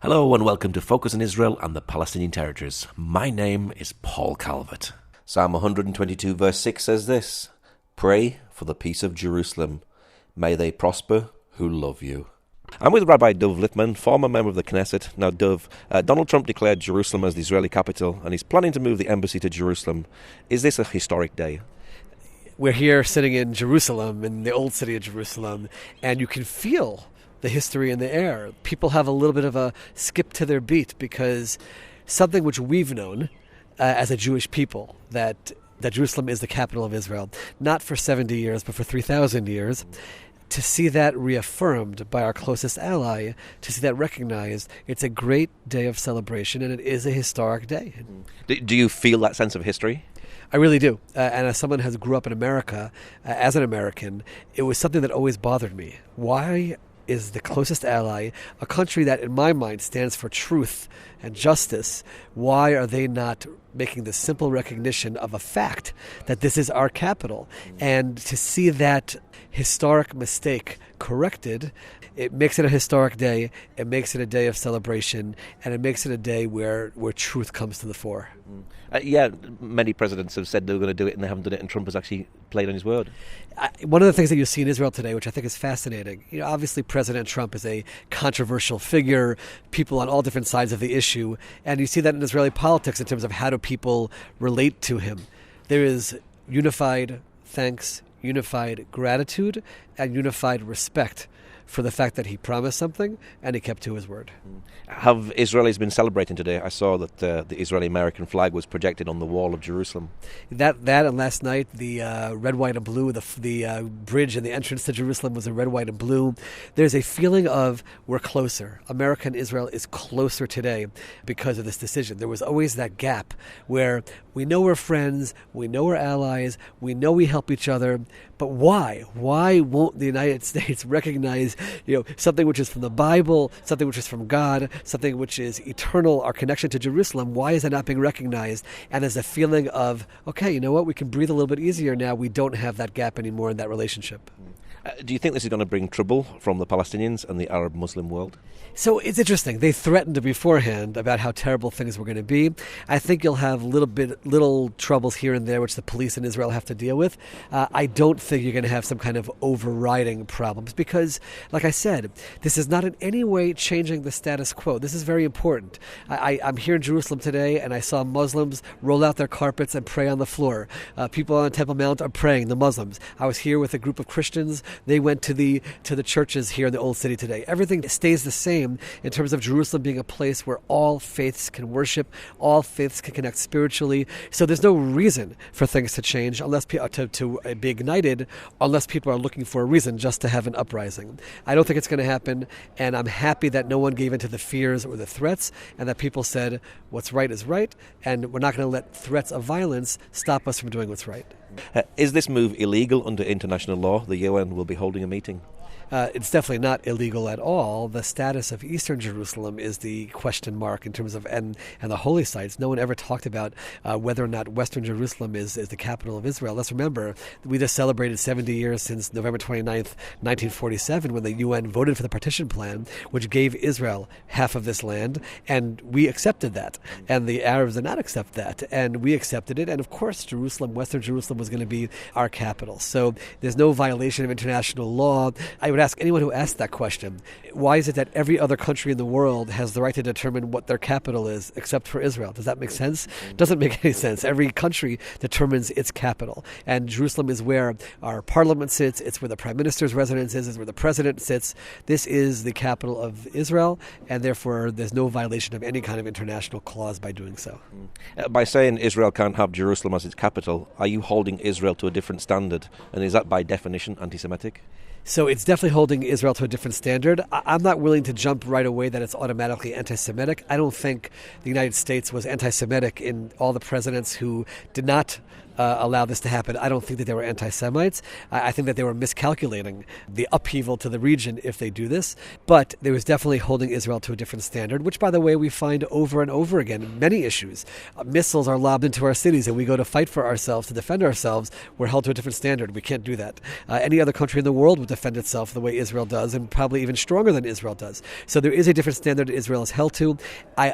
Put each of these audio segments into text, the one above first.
Hello and welcome to Focus on Israel and the Palestinian Territories. My name is Paul Calvert. Psalm 122 verse 6 says this: Pray for the peace of Jerusalem. May they prosper who love you. I'm with Rabbi Dov Lipman, former member of the Knesset. Now, Dov, Donald Trump declared Jerusalem as the Israeli capital, and he's planning to move the embassy to Jerusalem. Is this a historic day? We're here sitting in Jerusalem, in the old city of Jerusalem, and you can feel the history in the air. People have a little bit of a skip to their beat because something which we've known as a Jewish people, that Jerusalem is the capital of Israel, not for 70 years, but for 3,000 years, to see that reaffirmed by our closest ally, to see that recognized, it's a great day of celebration, and it is a historic day. Do you feel that sense of history? I really do. And as someone who grew up in America, as an American, it was something that always bothered me. Why is the closest ally, a country that in my mind stands for truth and justice, why are they not making the simple recognition of a fact that this is our capital? And to see that historic mistake corrected, it makes it a historic day, it makes it a day of celebration, and it makes it a day where truth comes to the fore. Many presidents have said they were going to do it and they haven't done it, and Trump has actually played on his word. One of the things that you see in Israel today, which I think is fascinating, obviously President Trump is a controversial figure, people on all different sides of the issue, and you see that in Israeli politics in terms of how do people relate to him. There is unified thanks, unified gratitude, and unified respect for the fact that he promised something and he kept to his word. Have Israelis been celebrating today? I saw that the Israeli-American flag was projected on the wall of Jerusalem. That and last night, the red, white, and blue, the bridge and the entrance to Jerusalem was in red, white, and blue. There's a feeling of we're closer. America and Israel is closer today because of this decision. There was always that gap where we know we're friends, we know we're allies, we know we help each other, but why? Why won't the United States recognize something which is from the Bible, something which is from God, something which is eternal, our connection to Jerusalem? Why is that not being recognized? And there's a feeling of, okay, you know what, we can breathe a little bit easier now. We don't have that gap anymore in that relationship. Do you think this is going to bring trouble from the Palestinians and the Arab Muslim world? So it's interesting. They threatened beforehand about how terrible things were going to be. I think you'll have little troubles here and there, which the police in Israel have to deal with. I don't think you're going to have some kind of overriding problems because, like I said, this is not in any way changing the status quo. This is very important. I'm here in Jerusalem today, and I saw Muslims roll out their carpets and pray on the floor. People on the Temple Mount are praying, the Muslims. I was here with a group of Christians. They went to the churches here in the Old City today. Everything stays the same in terms of Jerusalem being a place where all faiths can worship, all faiths can connect spiritually. So there's no reason for things to change unless to be ignited, unless people are looking for a reason just to have an uprising. I don't think it's going to happen, and I'm happy that no one gave in to the fears or the threats, and that people said what's right is right, and we're not going to let threats of violence stop us from doing what's right. Is this move illegal under international law? The UN will be holding a meeting. It's definitely not illegal at all. The status of Eastern Jerusalem is the question mark in terms of and the holy sites. No one ever talked about whether or not Western Jerusalem is the capital of Israel. Let's remember, we just celebrated 70 years since November 29th, 1947, when the UN voted for the partition plan, which gave Israel half of this land, and we accepted that. And the Arabs did not accept that, and we accepted it. And of course, Western Jerusalem was going to be our capital. So there's no violation of international law. I would ask anyone who asked that question, why is it that every other country in the world has the right to determine what their capital is except for Israel? Does that make sense? Doesn't make any sense. Every country determines its capital, and Jerusalem is where our parliament sits, it's where the prime minister's residence is, it's where the president sits. This is the capital of Israel, and therefore there's no violation of any kind of international clause by doing so. By saying Israel can't have Jerusalem as its capital, are you holding Israel to a different standard, and is that by definition anti-Semitic? So it's definitely holding Israel to a different standard. I'm not willing to jump right away that it's automatically anti-Semitic. I don't think the United States was anti-Semitic in all the presidents who did not allow this to happen. I don't think that they were anti-Semites. I think that they were miscalculating the upheaval to the region if they do this. But there was definitely holding Israel to a different standard, which, by the way, we find over and over again in many issues. Missiles are lobbed into our cities and we go to fight for ourselves, to defend ourselves. We're held to a different standard. We can't do that. Any other country in the world would defend itself the way Israel does, and probably even stronger than Israel does. So there is a different standard Israel is held to.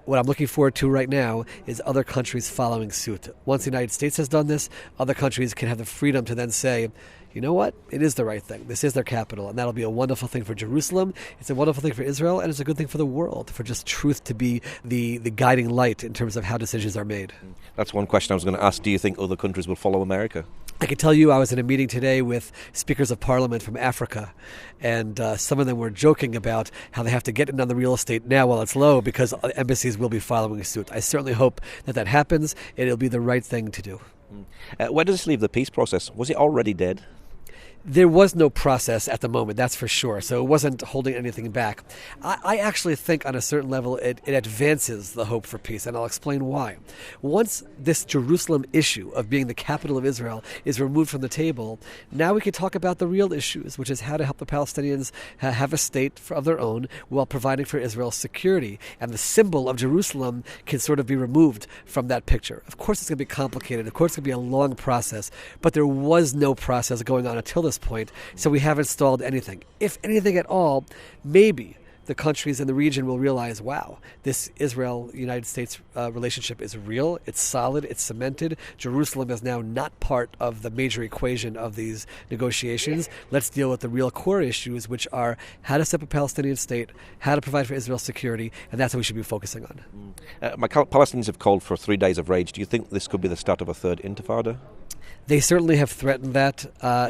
What I'm looking forward to right now is other countries following suit. Once the United States has done this, other countries can have the freedom to then say, you know what? It is the right thing. This is their capital, and that'll be a wonderful thing for Jerusalem. It's a wonderful thing for Israel, and it's a good thing for the world, for just truth to be the guiding light in terms of how decisions are made. That's one question I was going to ask. Do you think other countries will follow America? I can tell you I was in a meeting today with speakers of parliament from Africa, and some of them were joking about how they have to get in on the real estate now while it's low because embassies will be following suit. I certainly hope that happens, and it'll be the right thing to do. Where does this leave the peace process? Was it already dead? There was no process at the moment, that's for sure. So it wasn't holding anything back. I actually think on a certain level it advances the hope for peace, and I'll explain why. Once this Jerusalem issue of being the capital of Israel is removed from the table, now we can talk about the real issues, which is how to help the Palestinians have a state of their own while providing for Israel's security. And the symbol of Jerusalem can sort of be removed from that picture. Of course it's going to be complicated. Of course it's going to be a long process. But there was no process going on until this point, so we haven't stalled anything. If anything at all, maybe the countries in the region will realize, wow, this Israel-United States relationship is real, it's solid, it's cemented. Jerusalem is now not part of the major equation of these negotiations. Let's deal with the real core issues, which are how to set up a Palestinian state, how to provide for Israel's security, and that's what we should be focusing on. Palestinians have called for 3 days of rage. Do you think this could be the start of a third intifada? They certainly have threatened that.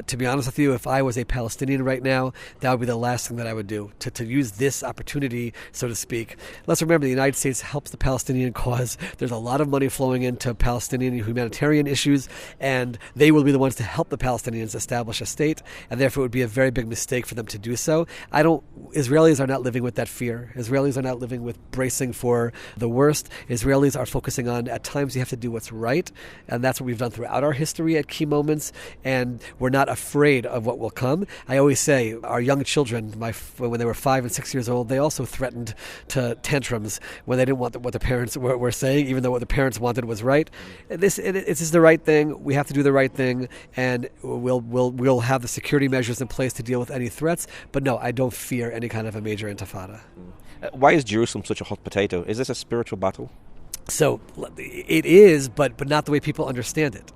To be honest with you, if I was a Palestinian right now, that would be the last thing that I would do, to use this opportunity, so to speak. Let's remember the United States helps the Palestinian cause. There's a lot of money flowing into Palestinian humanitarian issues, and they will be the ones to help the Palestinians establish a state, and therefore it would be a very big mistake for them to do so. Israelis are not living with that fear. Israelis are not living with bracing for the worst. Israelis are focusing on, at times you have to do what's right, and that's what we've done throughout our history at key moments, and we're not afraid of what will come. I always say our young children, when they were 5 and 6 years old, they also threatened to tantrums when they didn't want what the parents were saying, even though what the parents wanted was right. This is the right thing. We have to do the right thing, and we'll have the security measures in place to deal with any threats. But no, I don't fear any kind of a major intifada. Why is Jerusalem such a hot potato? Is this a spiritual battle? So it is, but not the way people understand it.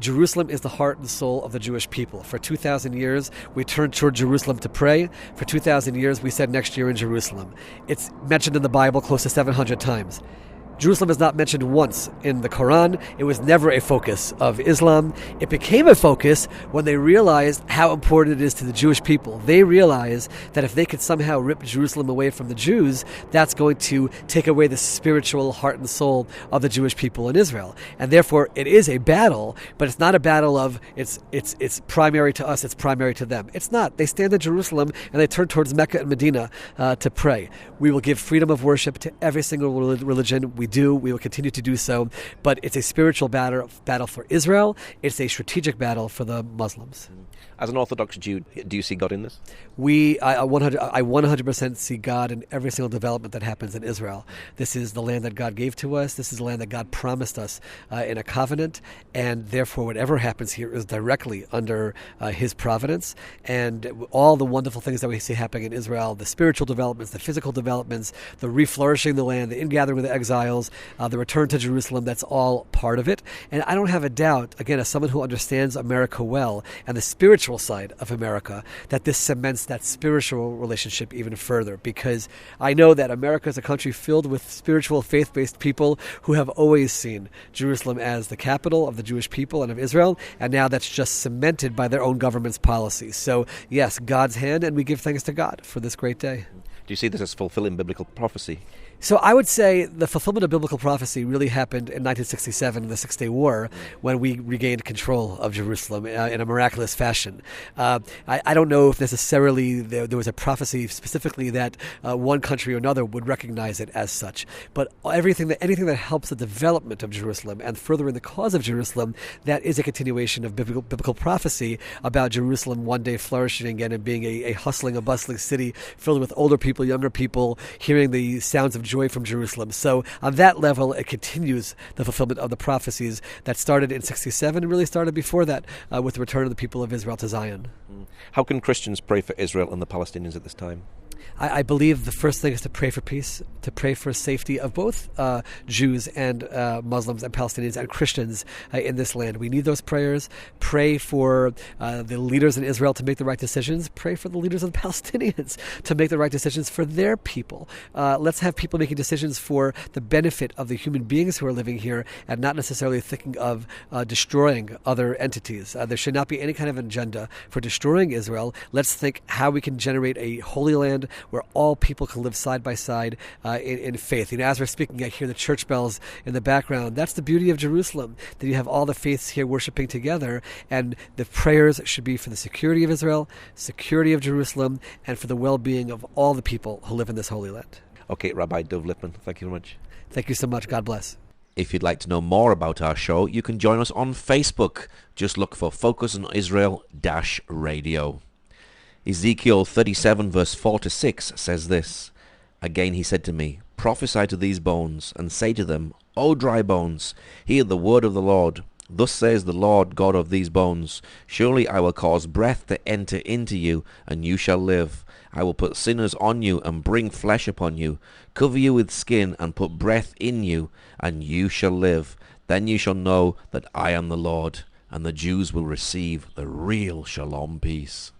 Jerusalem is the heart and soul of the Jewish people. For 2,000 years, we turned toward Jerusalem to pray. For 2,000 years, we said next year in Jerusalem. It's mentioned in the Bible close to 700 times. Jerusalem is not mentioned once in the Quran. It was never a focus of Islam. It became a focus when they realized how important it is to the Jewish people. They realized that if they could somehow rip Jerusalem away from the Jews, that's going to take away the spiritual heart and soul of the Jewish people in Israel. And therefore, it is a battle, but it's not a battle of it's primary to us, it's primary to them. It's not. They stand in Jerusalem and they turn towards Mecca and Medina to pray. We will give freedom of worship to every single religion. We will continue to do so, but it's a spiritual battle for Israel. It's a strategic battle for the Muslims. As an Orthodox Jew, do you see God in this? I 100% see God in every single development that happens in Israel. This is the land that God gave to us. This is the land that God promised us in a covenant, and therefore whatever happens here is directly under His providence. And all the wonderful things that we see happening in Israel, the spiritual developments, the physical developments, the reflourishing the land, the ingathering of the exiles, the return to Jerusalem, that's all part of it. And I don't have a doubt, again, as someone who understands America well and the spiritual side of America, that this cements that spiritual relationship even further, because I know that America is a country filled with spiritual, faith-based people who have always seen Jerusalem as the capital of the Jewish people and of Israel, and now that's just cemented by their own government's policies. So yes, God's hand, and we give thanks to God for this great day. Do you see this as fulfilling biblical prophecy? So I would say the fulfillment of biblical prophecy really happened in 1967 in the Six-Day War when we regained control of Jerusalem in a miraculous fashion. I don't know if necessarily there was a prophecy specifically that one country or another would recognize it as such, but anything that helps the development of Jerusalem and furthering the cause of Jerusalem, that is a continuation of biblical prophecy about Jerusalem one day flourishing again and being a hustling, a bustling city filled with older people, younger people, hearing the sounds of joy from Jerusalem. So on that level, it continues the fulfillment of the prophecies that started in 67 and really started before that with the return of the people of Israel to Zion. How can Christians pray for Israel and the Palestinians at this time? I believe the first thing is to pray for peace, to pray for safety of both Jews and Muslims and Palestinians and Christians in this land. We need those prayers. Pray for the leaders in Israel to make the right decisions. Pray for the leaders of the Palestinians to make the right decisions for their people. Let's have people making decisions for the benefit of the human beings who are living here and not necessarily thinking of destroying other entities. There should not be any kind of agenda for destroying Israel. Let's think how we can generate a holy land where all people can live side by side in faith. As we're speaking, I hear the church bells in the background. That's the beauty of Jerusalem, that you have all the faiths here worshiping together, and the prayers should be for the security of Israel, security of Jerusalem, and for the well-being of all the people who live in this holy land. Okay, Rabbi Dov Lipman, thank you very much. Thank you so much. God bless. If you'd like to know more about our show, you can join us on Facebook. Just look for Focus on Israel-Radio. Ezekiel 37 verse 4-6 says this, Again he said to me, Prophesy to these bones, and say to them, O dry bones, hear the word of the Lord. Thus says the Lord God of these bones, Surely I will cause breath to enter into you, and you shall live. I will put sinners on you, and bring flesh upon you, cover you with skin, and put breath in you, and you shall live. Then you shall know that I am the Lord, and the Jews will receive the real shalom peace.